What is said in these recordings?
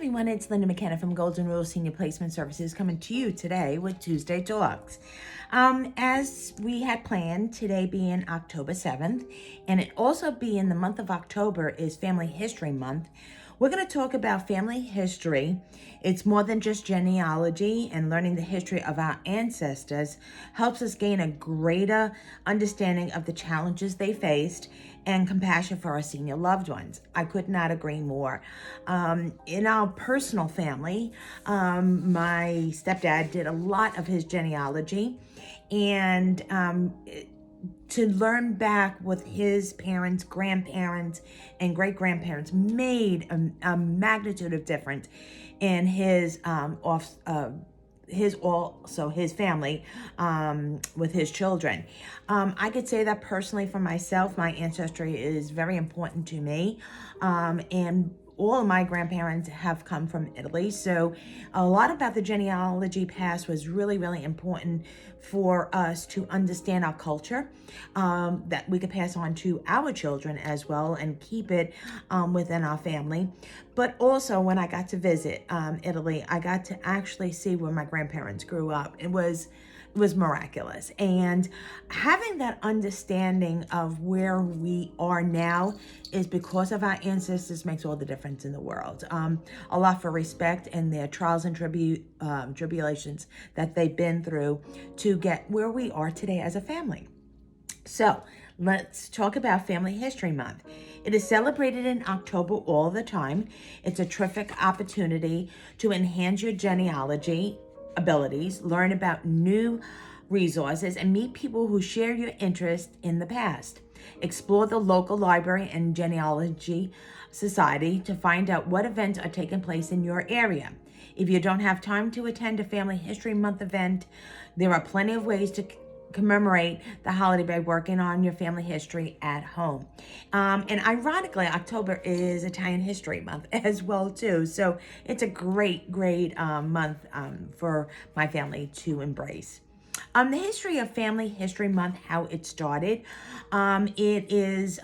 everyone, it's Linda McKenna from Golden Rule Senior Placement Services coming to you today with Tuesday Talks. As we had planned, today being October 7th, and it also being the month of October is Family History Month, we're going to talk about family history. It's more than just genealogy, and learning the history of our ancestors helps us gain a greater understanding of the challenges they faced and compassion for our senior loved ones. I could not agree more. In our personal family, my stepdad did a lot of his genealogy, and to learn back with his parents, grandparents, and great-grandparents made a magnitude of difference in his family with his children. I could say that personally for myself, my ancestry is very important to me, and all of my grandparents have come from Italy, so a lot about the genealogy past was really, really important for us to understand our culture, that we could pass on to our children as well and keep it within our family. But also when I got to visit Italy, I got to actually see where my grandparents grew up. It was miraculous. And having that understanding of where we are now is because of our ancestors makes all the difference in the world. A lot for respect and their trials and tribulations that they've been through to get where we are today as a family. So let's talk about Family History Month. It is celebrated in October all the time. It's a terrific opportunity to enhance your genealogy abilities, learn about new resources, and meet people who share your interest in the past. Explore the local library and genealogy society to find out what events are taking place in your area. If you don't have time to attend a Family History Month event, there are plenty of ways to commemorate the holiday by working on your family history at home. And ironically, October is Italian History Month as well too. So it's a great month for my family to embrace. The history of Family History Month, how it started, it is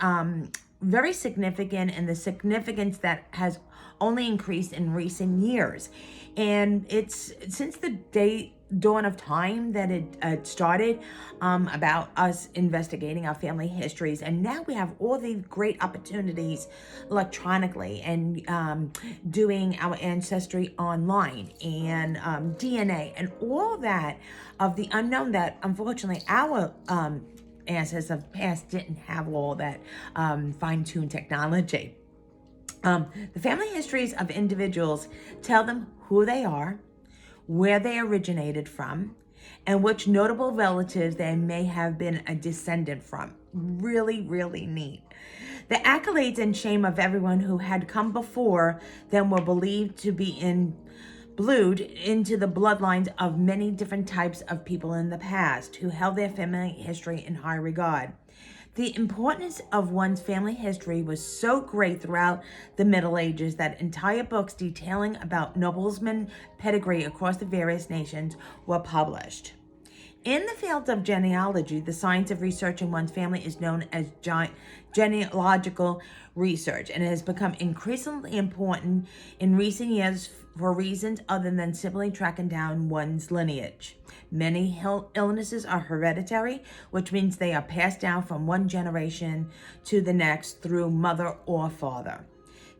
very significant, and the significance that has only increased in recent years. And it's since the dawn of time that it started, about us investigating our family histories, and now we have all these great opportunities electronically and doing our ancestry online and DNA and all that of the unknown that unfortunately our ancestors of past didn't have all that fine-tuned technology. The family histories of individuals tell them who they are, where they originated from, and which notable relatives they may have been a descendant from. Really, really neat. The accolades and shame of everyone who had come before them were believed to be blued into the bloodlines of many different types of people in the past who held their family history in high regard. The importance of one's family history was so great throughout the Middle Ages that entire books detailing about noblemen' pedigree across the various nations were published. In the field of genealogy, the science of researching one's family is known as genealogical research, and it has become increasingly important in recent years for reasons other than simply tracking down one's lineage. Many illnesses are hereditary, which means they are passed down from one generation to the next through mother or father.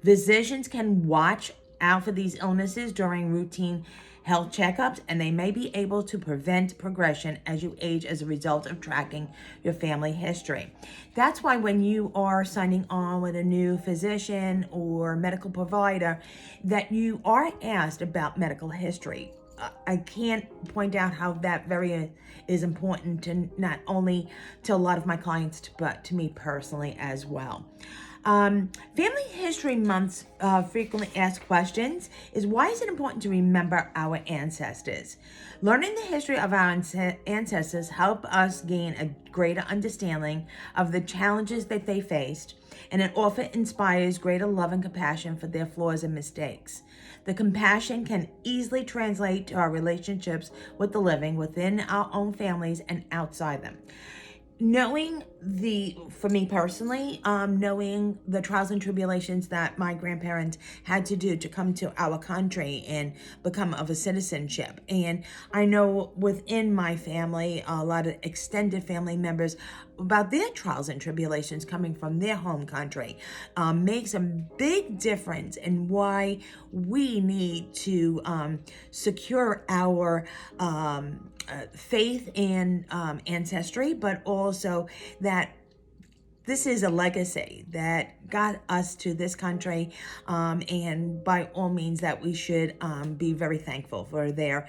Physicians can watch out for these illnesses during routine health checkups, and they may be able to prevent progression as you age as a result of tracking your family history. That's why when you are signing on with a new physician or medical provider, that you are asked about medical history. I can't point out how that is important to not only to a lot of my clients, but to me personally as well. Family History Month's frequently asked questions is, why is it important to remember our ancestors? Learning the history of our ancestors help us gain a greater understanding of the challenges that they faced, and it often inspires greater love and compassion for their flaws and mistakes. The compassion can easily translate to our relationships with the living within our own families and outside them. knowing for me personally, knowing the trials and tribulations that my grandparents had to do to come to our country and become of a citizenship. And I know within my family, a lot of extended family members about their trials and tribulations coming from their home country, makes a big difference in why we need to secure our faith and ancestry, but also that this is a legacy that got us to this country, and by all means that we should be very thankful for their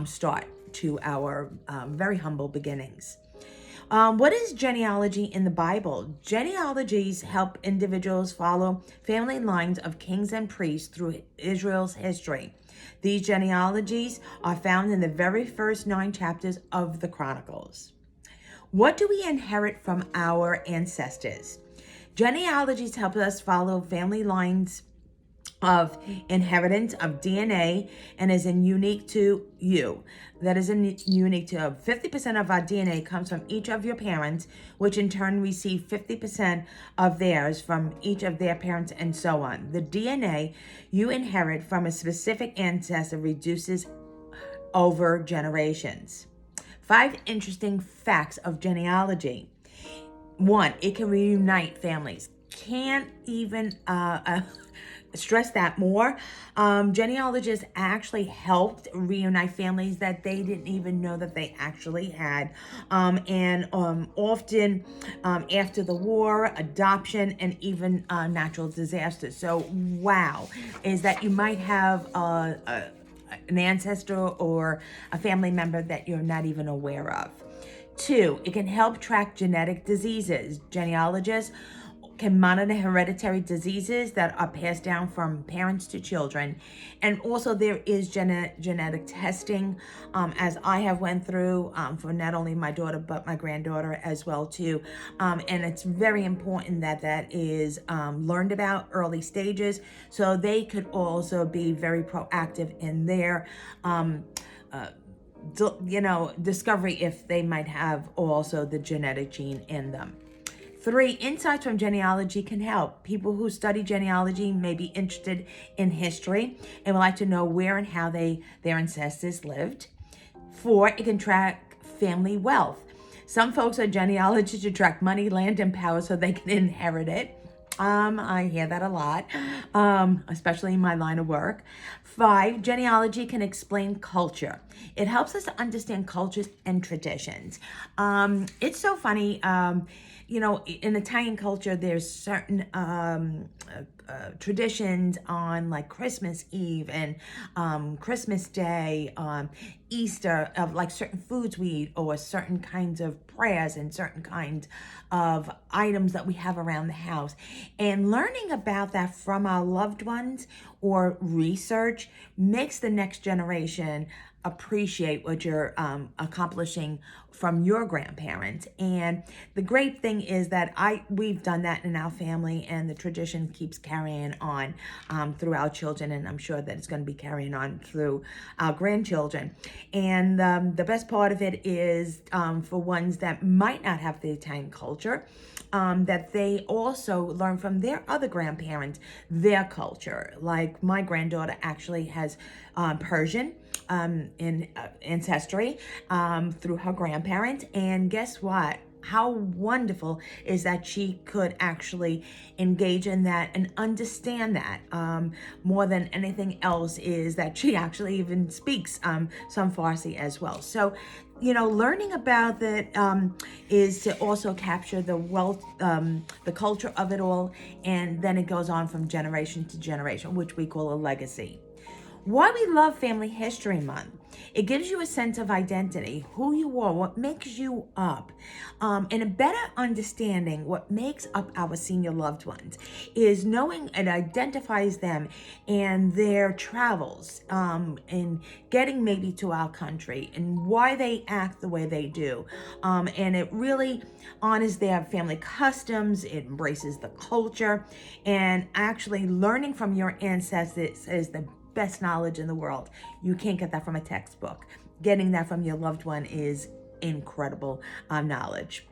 start to our very humble beginnings. What is genealogy in the Bible? Genealogies help individuals follow family lines of kings and priests through Israel's history. These genealogies are found in the very first 9 chapters of the Chronicles. What do we inherit from our ancestors? Genealogies help us follow family lines of inheritance of DNA and is unique to you. That is unique to 50% of our DNA comes from each of your parents, which in turn receive 50% of theirs from each of their parents, and so on. The DNA you inherit from a specific ancestor reduces over generations. 5 interesting facts of genealogy. 1, it can reunite families. Can't even stress that more. Genealogists actually helped reunite families that they didn't even know that they actually had. And often after the war, adoption, and even natural disasters. So, wow, is that you might have an ancestor or a family member that you're not even aware of. 2, it can help track genetic diseases. Genealogists can monitor hereditary diseases that are passed down from parents to children. And also there is genetic testing, as I have went through for not only my daughter, but my granddaughter as well too. And it's very important that that is learned about early stages, so they could also be very proactive in their discovery if they might have also the genetic gene in them. 3, insights from genealogy can help. People who study genealogy may be interested in history and would like to know where and how their ancestors lived. 4, it can track family wealth. Some folks are genealogists to track money, land, and power so they can inherit it. I hear that a lot, especially in my line of work. 5, genealogy can explain culture. It helps us to understand cultures and traditions. It's so funny. In Italian culture, there's certain traditions on like Christmas Eve and Christmas Day, Easter, of like certain foods we eat or certain kinds of prayers and certain kinds of items that we have around the house. And learning about that from our loved ones or research makes the next generation appreciate what you're accomplishing from your grandparents. And the great thing is that we've done that in our family, and the tradition keeps carrying on through our children, and I'm sure that it's going to be carrying on through our grandchildren. And the best part of it is for ones that might not have the Italian culture, that they also learn from their other grandparents, their culture. Like my granddaughter actually has Persian in ancestry through her grandparents. And guess what? How wonderful is that she could actually engage in that and understand that. More than anything else is that she actually even speaks some Farsi as well. So, learning about that is to also capture the wealth, the culture of it all, and then it goes on from generation to generation, which we call a legacy. Why we love Family History Month. It gives you a sense of identity, who you are, what makes you up, and a better understanding what makes up our senior loved ones is knowing it identifies them and their travels and getting maybe to our country and why they act the way they do. And it really honors their family customs, it embraces the culture, and actually learning from your ancestors is the best knowledge in the world. You can't get that from a textbook. Getting that from your loved one is incredible knowledge.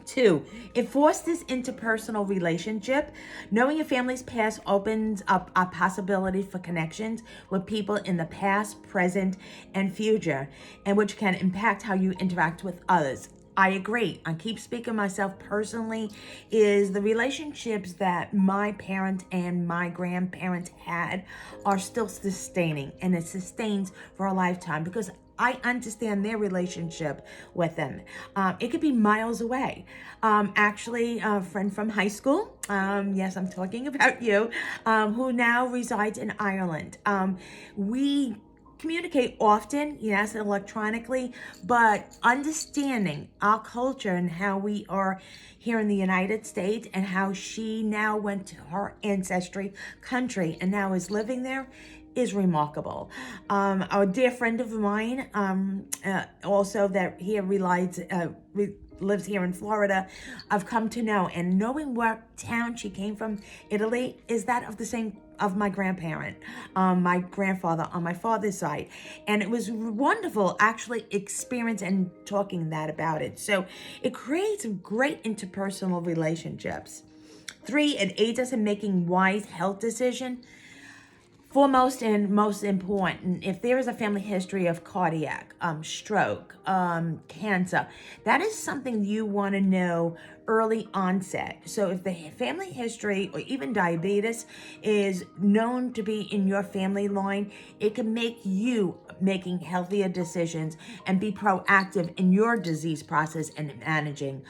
Two, it fosters interpersonal relationship. Knowing your family's past opens up a possibility for connections with people in the past, present, and future, and which can impact how you interact with others. I agree. I keep speaking myself personally, is the relationships that my parents and my grandparents had are still sustaining, and it sustains for a lifetime because I understand their relationship with them. It could be miles away. Actually, a friend from high school, yes, I'm talking about you, who now resides in Ireland. We communicate often, yes, electronically, but understanding our culture and how we are here in the United States and how she now went to her ancestry country and now is living there is remarkable. A dear friend of mine, also that here lives here in Florida, I've come to know, and knowing what town she came from, Italy, is that of the same of my grandparent, my grandfather on my father's side. And it was wonderful actually experience and talking that about it. So it creates great interpersonal relationships. Three, it aids us in making wise health decisions. Foremost and most important, if there is a family history of cardiac, stroke, cancer, that is something you want to know early onset. So if the family history or even diabetes is known to be in your family line, it can make you making healthier decisions and be proactive in your disease process and managing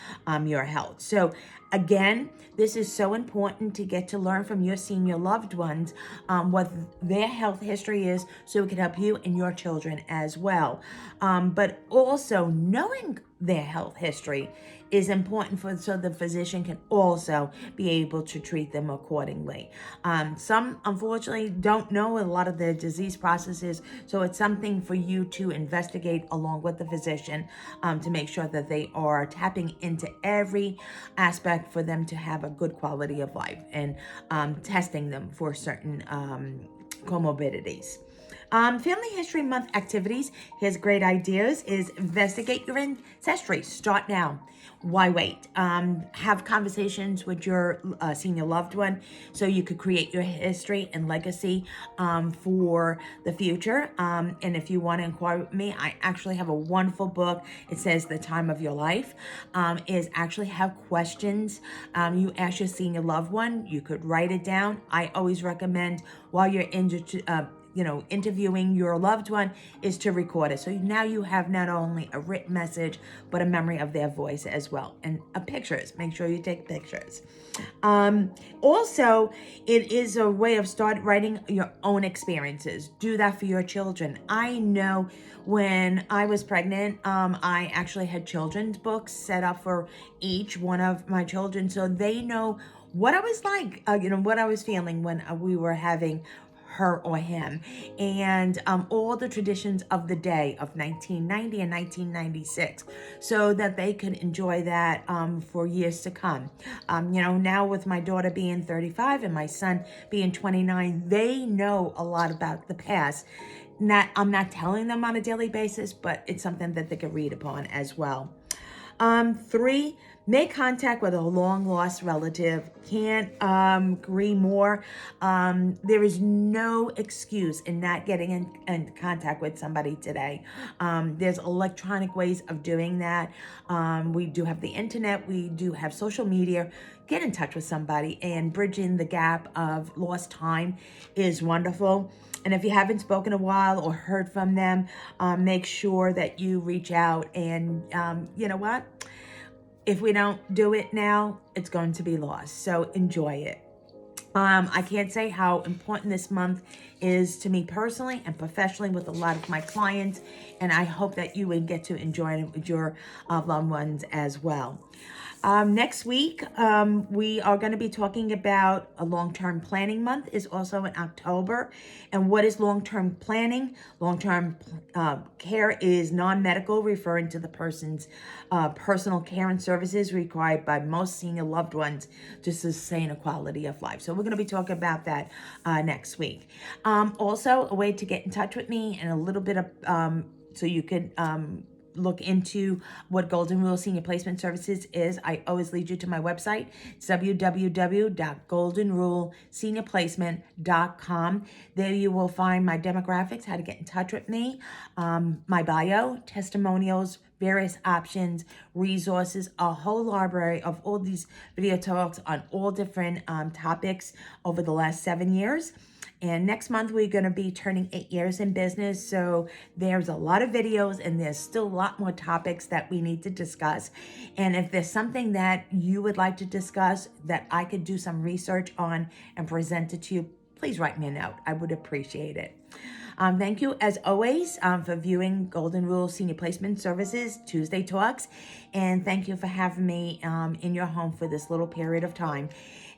your health. So again, this is so important to get to learn from your senior loved ones what their health history is, so it can help you and your children as well. But also knowing their health history is important so the physician can also be able to treat them accordingly. Some unfortunately don't know a lot of their disease processes, so it's something for you to investigate along with the physician to make sure that they are tapping into every aspect for them to have a good quality of life and testing them for certain comorbidities. Family History Month activities. Here's great ideas is investigate your ancestry. Start now. Why wait? Have conversations with your senior loved one so you could create your history and legacy for the future. And if you want to inquire with me, I actually have a wonderful book. It says The Time of Your Life. Is actually have questions you ask your senior loved one. You could write it down. I always recommend while you're interviewing your loved one is to record it. So now you have not only a written message, but a memory of their voice as well. And pictures, make sure you take pictures. Also, it is a way of start writing your own experiences. Do that for your children. I know when I was pregnant, I actually had children's books set up for each one of my children. So they know what I was like, what I was feeling when we were having her or him, and all the traditions of the day of 1990 and 1996, so that they could enjoy that for years to come. Now with my daughter being 35 and my son being 29, they know a lot about the past. I'm not telling them on a daily basis, but it's something that they can read upon as well. 3, make contact with a long lost relative. Can't agree more. There is no excuse in not getting in contact with somebody today. There's electronic ways of doing that. We do have the internet. We do have social media. Get in touch with somebody, and bridging the gap of lost time is wonderful. And if you haven't spoken a while or heard from them, make sure that you reach out. And you know what? If we don't do it now, it's going to be lost. So enjoy it. I can't say how important this month is to me personally and professionally with a lot of my clients. And I hope that you would get to enjoy it with your loved ones as well. Next week, we are going to be talking about a long-term planning month is also in October. And what is long-term planning? Long-term care is non-medical, referring to the person's personal care and services required by most senior loved ones to sustain a quality of life. So we're going to be talking about that next week. Also, a way to get in touch with me and a little bit of so you can look into what Golden Rule Senior Placement Services is, I always lead you to my website. It's www.goldenruleseniorplacement.com. There you will find my demographics, how to get in touch with me, my bio, testimonials, various options, resources, a whole library of all these video talks on all different topics over the last 7 years. And next month, we're going to be turning 8 years in business. So there's a lot of videos and there's still a lot more topics that we need to discuss. And if there's something that you would like to discuss that I could do some research on and present it to you, please write me a note. I would appreciate it. Thank you, as always, for viewing Golden Rule Senior Placement Services Tuesday Talks. And thank you for having me in your home for this little period of time.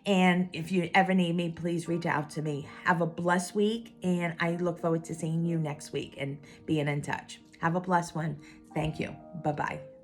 And if you ever need me, please reach out to me. Have a blessed week, and I look forward to seeing you next week and being in touch. Have a blessed one. Thank you. Bye-bye.